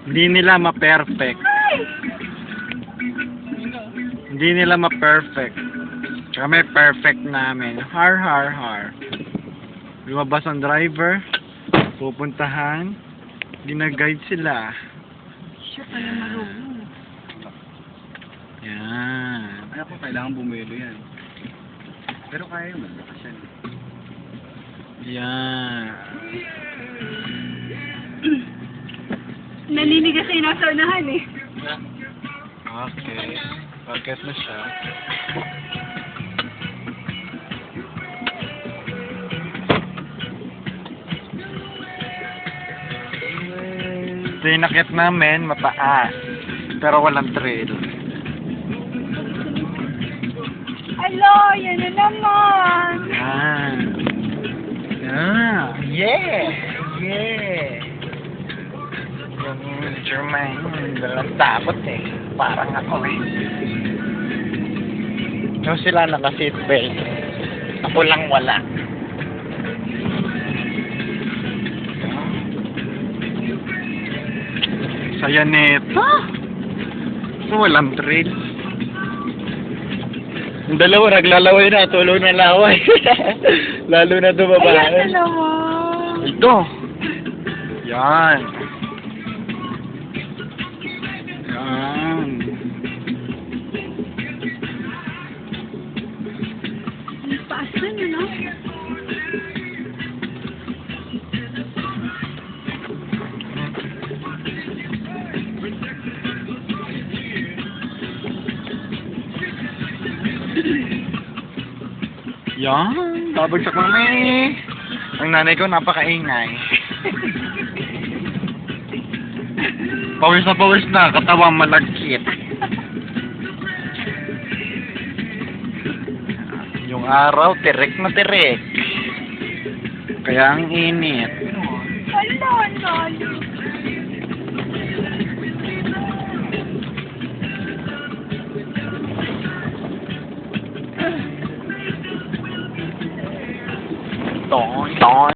Hindi nila ma-perfect. Hindi nila ma-perfect. Kami perfect namin. Har, har, har. Lumabas ang driver. Pupuntahan. Gina-guide sila. Siya pala marunong. Yan. Ay ako, kailangan bumelo yan. Pero kaya yung malakas yan. Yan. Naninigas ay nasa unahan eh. Okay. Bakit na siya? Ito yung nakit namin, mataas. Pero walang trail. Alo, yan na naman. Yan. Yeah. Yeah. Yeah. Yung German, dalang takot eh. Parang ako eh. Yung sila naka-seatbelt. Ako lang wala. Saya nito. So, walang trail. Yung dalawa, naglalaway na. Tulo na laway. Lalo na dumaba. Ayan na naman. Ito. Yan. Yan. Ang taas na yun, no? Yan. Babagsak kami. Ang nanay ko napakaingay. Pawis na. Katawang malagkit. Yung araw, tirik na tirik. Kaya ang init. Alo, no. Ton, ton.